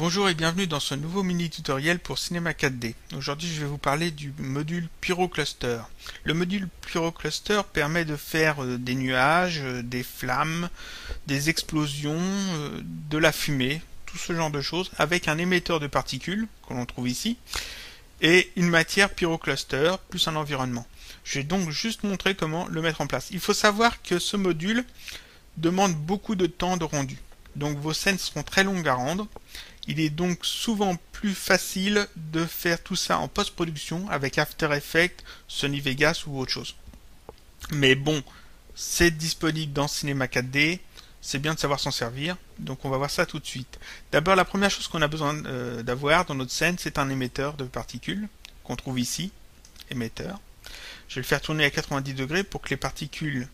Bonjour et bienvenue dans ce nouveau mini tutoriel pour Cinema 4D. Aujourd'hui je vais vous parler du module Pyrocluster. Le module Pyrocluster permet de faire des nuages, des flammes, des explosions, de la fumée, tout ce genre de choses avec un émetteur de particules que l'on trouve ici et une matière Pyrocluster plus un environnement. Je vais donc juste montrer comment le mettre en place. Il faut savoir que ce module demande beaucoup de temps de rendu. Donc vos scènes seront très longues à rendre. Il est donc souvent plus facile de faire tout ça en post-production avec After Effects, Sony Vegas ou autre chose. Mais bon, c'est disponible dans Cinema 4D, c'est bien de savoir s'en servir, donc on va voir ça tout de suite. D'abord, la première chose qu'on a besoin d'avoir dans notre scène, c'est un émetteur de particules qu'on trouve ici, émetteur. Je vais le faire tourner à 90 degrés pour que les particules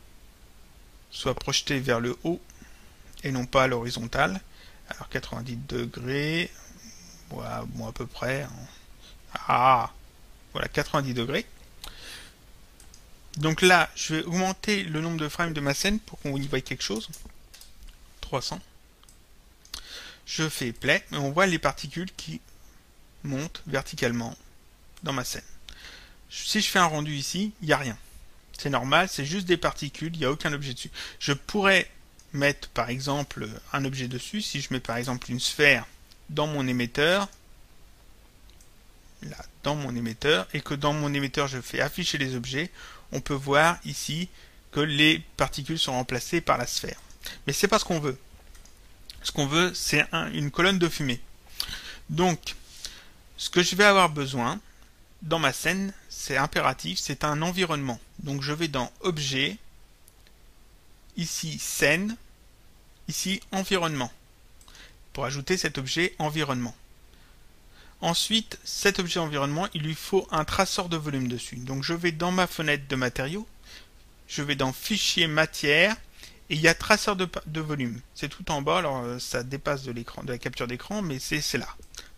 soient projetées vers le haut et non pas à l'horizontale. Alors 90 degrés, voilà, bon à peu près. Ah, voilà 90 degrés. Donc là, je vais augmenter le nombre de frames de ma scène pour qu'on y voie quelque chose. 300. Je fais play et on voit les particules qui montent verticalement dans ma scène. Si je fais un rendu ici, il n'y a rien. C'est normal, c'est juste des particules, il n'y a aucun objet dessus. Je pourrais mettre par exemple un objet dessus. Si je mets par exemple une sphère dans mon émetteur, là dans mon émetteur, et que dans mon émetteur je fais afficher les objets, on peut voir ici que les particules sont remplacées par la sphère. Mais c'est pas ce qu'on veut. Ce qu'on veut, c'est une colonne de fumée. Donc, ce que je vais avoir besoin dans ma scène, c'est impératif, c'est un environnement. Donc je vais dans Objet, ici Scène, ici environnement, pour ajouter cet objet environnement. Ensuite, cet objet environnement, il lui faut un traceur de volume dessus. Donc je vais dans ma fenêtre de matériaux, je vais dans Fichier Matière, et il y a traceur de volume. C'est tout en bas, alors ça dépasse de l'écran, de la capture d'écran, mais c'est là.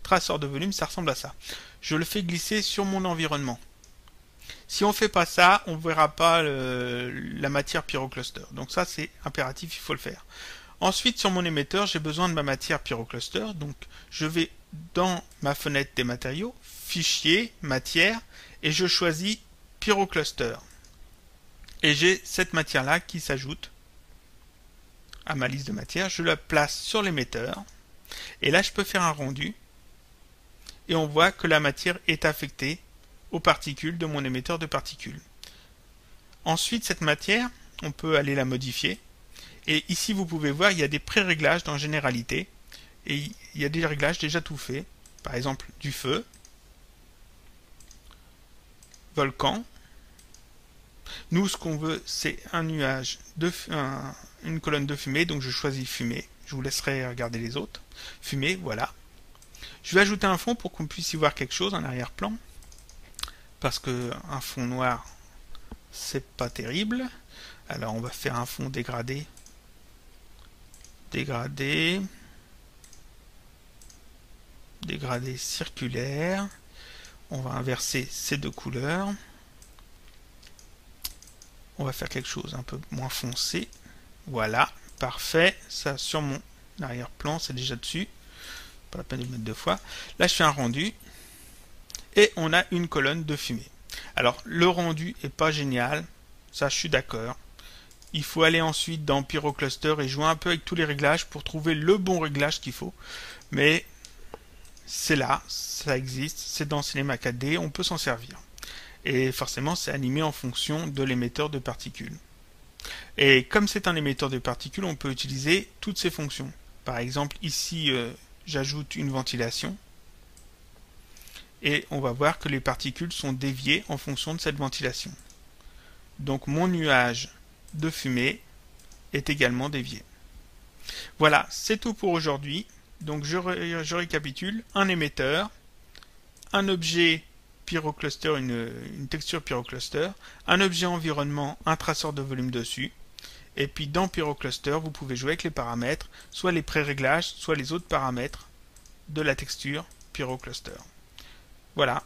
Traceur de volume, ça ressemble à ça. Je le fais glisser sur mon environnement. Si on ne fait pas ça, on ne verra pas la matière Pyrocluster. Donc ça, c'est impératif, il faut le faire. Ensuite, sur mon émetteur, j'ai besoin de ma matière Pyrocluster. Donc, je vais dans ma fenêtre des matériaux, Fichier, Matière, et je choisis Pyrocluster. Et j'ai cette matière-là qui s'ajoute à ma liste de matières. Je la place sur l'émetteur. Et là, je peux faire un rendu. Et on voit que la matière est affectée aux particules de mon émetteur de particules. Ensuite, cette matière, on peut aller la modifier. Et ici, vous pouvez voir, il y a des pré-réglages dans Généralité. Et il y a des réglages déjà tout faits. Par exemple, du feu, volcan. Nous, ce qu'on veut, c'est un nuage, une colonne de fumée. Donc, je choisis fumée. Je vous laisserai regarder les autres. Fumée, voilà. Je vais ajouter un fond pour qu'on puisse y voir quelque chose, un arrière-plan. Parce que un fond noir, c'est pas terrible. Alors, on va faire un fond dégradé. Dégradé circulaire. On va inverser ces deux couleurs. On va faire quelque chose un peu moins foncé. Voilà, parfait. Ça, sur mon arrière-plan, c'est déjà dessus. Pas la peine de le mettre deux fois. Là, je fais un rendu. Et on a une colonne de fumée. Alors, le rendu est pas génial. Ça, je suis d'accord. Il faut aller ensuite dans Pyrocluster et jouer un peu avec tous les réglages pour trouver le bon réglage qu'il faut. Mais c'est là, ça existe, c'est dans Cinema 4D, on peut s'en servir. Et forcément, c'est animé en fonction de l'émetteur de particules. Et comme c'est un émetteur de particules, on peut utiliser toutes ces fonctions. Par exemple, ici, j'ajoute une ventilation. Et on va voir que les particules sont déviées en fonction de cette ventilation. Donc mon nuage de fumée est également dévié. Voilà, c'est tout pour aujourd'hui. Donc je récapitule, un émetteur, un objet Pyrocluster, une texture Pyrocluster, un objet environnement, un traceur de volume dessus. Et puis dans Pyrocluster, vous pouvez jouer avec les paramètres, soit les pré-réglages, soit les autres paramètres de la texture Pyrocluster. Voilà,